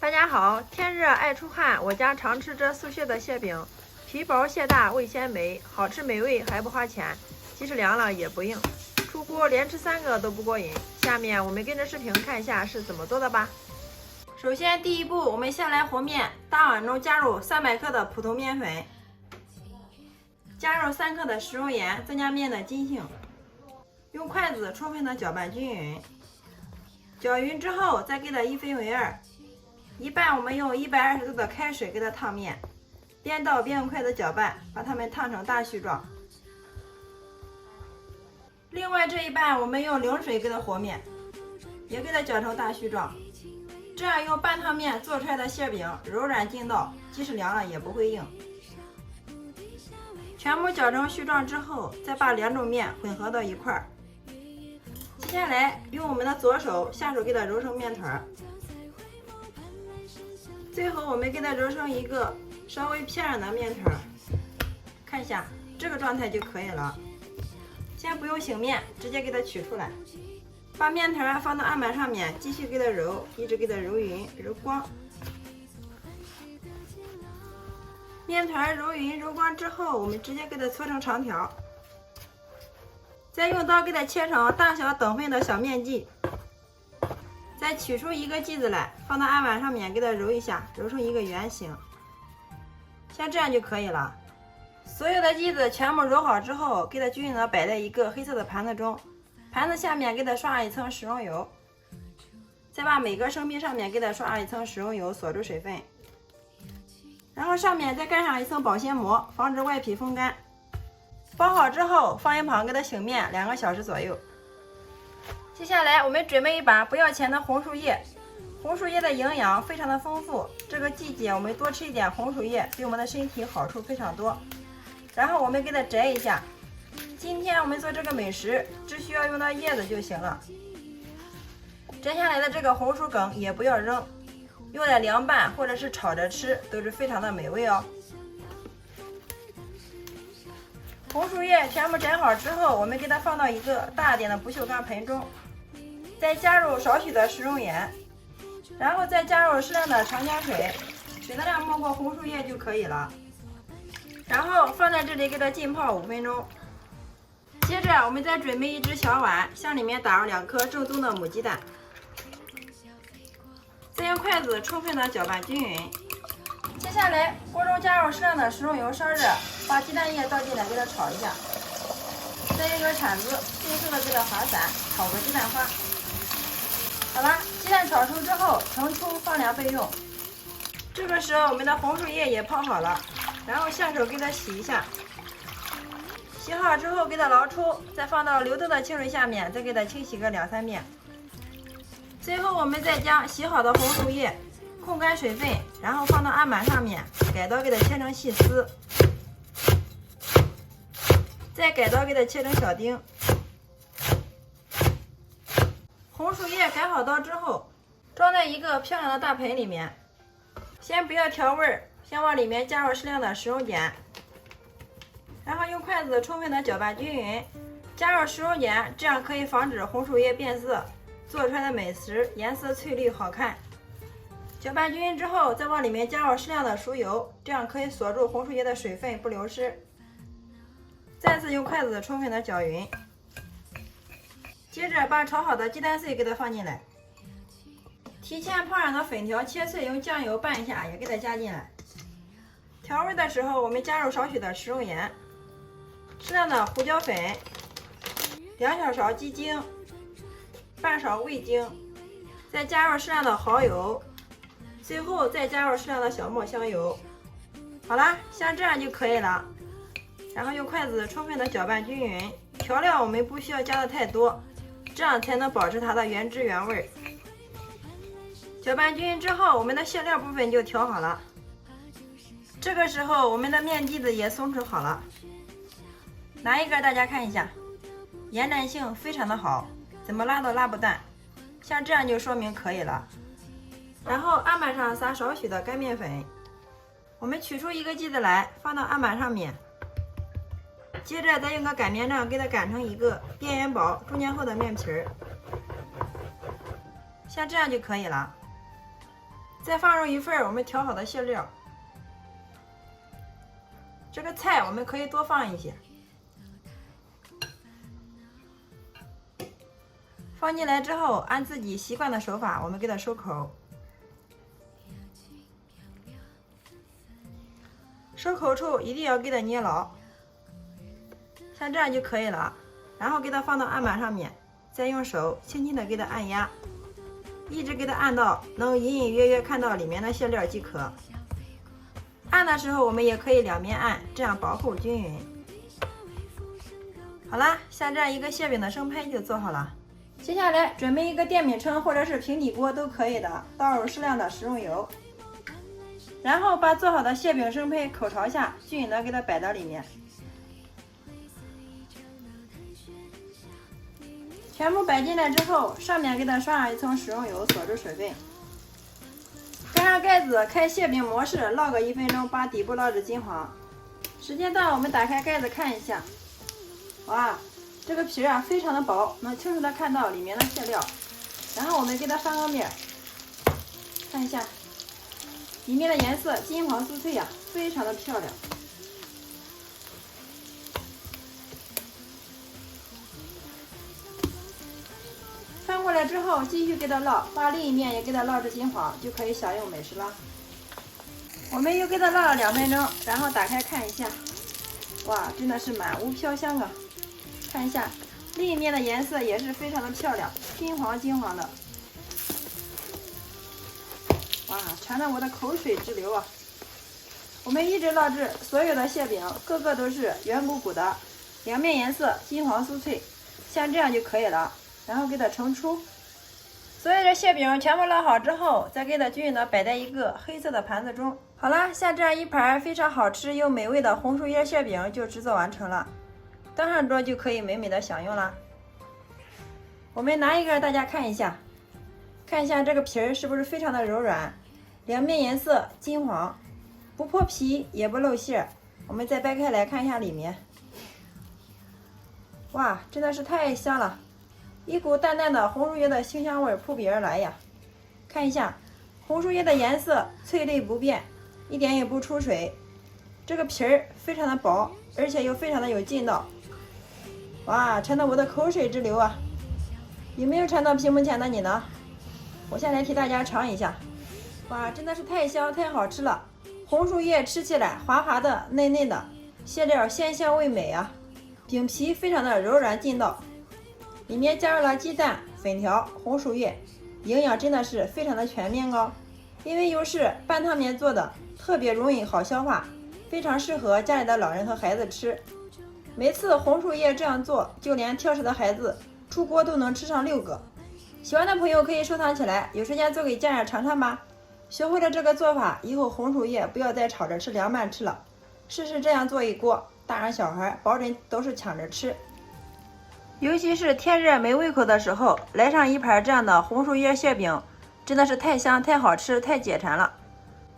大家好，天热爱出汗，我家常吃这速卸的蟹饼，皮薄蟹大，味鲜美，好吃美味还不花钱，即使凉了也不硬。出锅连吃3个都不过瘾。下面我们跟着视频看一下是怎么做的吧。首先第一步，我们先来和面，大碗中加入300克的普通面粉，加入3克的食用盐，增加面的筋性。用筷子充分的搅拌均匀，搅匀之后再给它1分为2。一半我们用120度的开水给它烫面，边倒边用筷子搅拌，把它们烫成大絮状。另外这一半我们用冷水给它和面，也给它搅成大絮状。这样用半烫面做出来的馅饼柔软劲道，即使凉了也不会硬。全部搅成絮状之后，再把2种面混合到一块儿。接下来用我们的左手下手给它揉成面团。最后我们给它揉成一个稍微偏软的面团，看一下这个状态就可以了。先不用醒面，直接给它取出来，把面团放到案板上面，继续给它揉，一直给它揉匀揉光。面团揉匀揉光之后，我们直接给它搓成长条，再用刀给它切成大小等分的小面剂。再取出一个剂子来，放到案板上面给它揉一下，揉成一个圆形，像这样就可以了。所有的剂子全部揉好之后，给它均匀的摆在一个黑色的盘子中，盘子下面给它刷上一层食用油，再把每个生坯上面给它刷上一层食用油，锁住水分，然后上面再盖上一层保鲜膜，防止外皮风干。包好之后放一旁给它醒面2个小时左右。接下来我们准备一把不要钱的红薯叶，红薯叶的营养非常的丰富，这个季节我们多吃一点红薯叶，对我们的身体好处非常多。然后我们给它摘一下，今天我们做这个美食只需要用到叶子就行了。摘下来的这个红薯梗也不要扔，用来凉拌或者是炒着吃都是非常的美味哦。红薯叶全部摘好之后，我们给它放到一个大点的不锈钢盆中，再加入少许的食用盐，然后再加入适量的长江水，水的量没过红薯叶就可以了。然后放在这里给它浸泡5分钟。接着我们再准备一只小碗，向里面打入2颗正宗的母鸡蛋，再用筷子充分的搅拌均匀。接下来锅中加入适量的食用油烧热，把鸡蛋液倒进来给它炒一下，再用个铲子迅速的给它划散，炒个鸡蛋花。好了，鸡蛋炒熟之后盛出放凉备用。这个时候我们的红薯叶也泡好了，然后下手给它洗一下，洗好之后给它捞出，再放到流动的清水下面，再给它清洗个2、3遍。最后我们再将洗好的红薯叶控干水分，然后放到案板上面，改刀给它切成细丝，再改刀给它切成小丁。红薯叶改好刀之后，装在一个漂亮的大盆里面，先不要调味，先往里面加入适量的食用碱，然后用筷子充分的搅拌均匀，加入食用碱，这样可以防止红薯叶变色，做出来的美食颜色翠绿好看。搅拌均匀之后，再往里面加入适量的熟油，这样可以锁住红薯叶的水分不流失。再次用筷子充分的搅匀，接着把炒好的鸡蛋碎给它放进来，提前泡软的粉条切碎，用酱油拌一下，也给它加进来。调味的时候，我们加入少许的食用盐，适量的胡椒粉，2小勺鸡精，半勺味精，再加入适量的蚝油，最后再加入适量的小磨香油。好啦，像这样就可以了。然后用筷子充分的搅拌均匀，调料我们不需要加的太多，这样才能保持它的原汁原味。搅拌均匀之后，我们的馅料部分就调好了。这个时候我们的面剂子也松弛好了，拿一根大家看一下，延展性非常的好，怎么拉都拉不断，像这样就说明可以了。然后案板上撒少许的干面粉，我们取出一个剂子来放到案板上面，接着再用个擀面杖给它擀成一个边缘薄中间厚的面皮儿，像这样就可以了。再放入一份我们调好的馅料。这个菜我们可以多放一些，放进来之后，按自己习惯的手法，我们给它收口。收口处一定要给它捏牢，像这样就可以了。然后给它放到案板上面，再用手轻轻的给它按压，一直给它按到能隐隐约约看到里面的馅料即可。按的时候我们也可以两面按，这样保护均匀。好啦，像这样一个馅饼的生胚就做好了。接下来准备一个电饼铛或者是平底锅都可以的，倒入适量的食用油，然后把做好的馅饼生胚口朝下均匀的给它摆到里面，全部摆进来之后，上面给它刷上一层食用油，锁住水分，盖上盖子，开馅饼模式，烙个1分钟，把底部烙至金黄。时间到，我们打开盖子看一下，哇，这个皮啊非常的薄，能清楚的看到里面的馅料。然后我们给它翻个面，看一下里面的颜色金黄酥脆呀，非常的漂亮。翻过来之后，继续给它烙，把另一面也给它烙至金黄，就可以享用美食了。我们又给它烙了2分钟，然后打开看一下，哇，真的是满屋飘香啊！看一下另一面的颜色也是非常的漂亮，金黄金黄的，哇，馋得我的口水直流啊！我们一直烙制所有的馅饼，个个都是圆鼓鼓的，两面颜色金黄酥脆，像这样就可以了。然后给它盛出，所有的馅饼全部烙好之后，再给它均匀的摆在一个黑色的盘子中。好了，像这样一盘非常好吃又美味的红薯叶馅饼就制作完成了，端上桌就可以美美的享用了。我们拿一个大家看一下，看一下这个皮儿是不是非常的柔软，两面颜色金黄，不破皮也不露馅。我们再掰开来看一下里面，哇，真的是太香了！一股淡淡的红薯叶的清香味扑鼻而来呀！看一下，红薯叶的颜色翠绿不变，一点也不出水。这个皮儿非常的薄，而且又非常的有劲道。哇，馋得我的口水直流啊！有没有馋到屏幕前的你呢？我先来替大家尝一下。哇，真的是太香太好吃了！红薯叶吃起来滑滑的嫩嫩的，馅料鲜香味美啊，饼皮非常的柔软劲道。里面加入了鸡蛋、粉条、红薯叶，营养真的是非常的全面哦。因为又是半汤面做的，特别容易好消化，非常适合家里的老人和孩子吃。每次红薯叶这样做，就连挑食的孩子出锅都能吃上6个。喜欢的朋友可以收藏起来，有时间做给家人尝尝吧。学会了这个做法，以后红薯叶不要再炒着吃凉拌吃了，试试这样做一锅，大人小孩保准都是抢着吃。尤其是天热没胃口的时候，来上一盘这样的红薯叶馅饼，真的是太香太好吃太解馋了。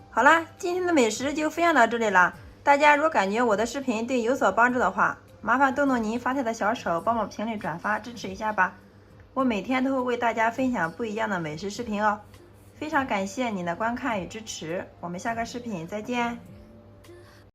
好啦，今天的美食就分享到这里啦。大家如果感觉我的视频对有所帮助的话，麻烦动动您发财的小手，帮我评论转发支持一下吧。我每天都会为大家分享不一样的美食视频哦。非常感谢您的观看与支持，我们下个视频再见。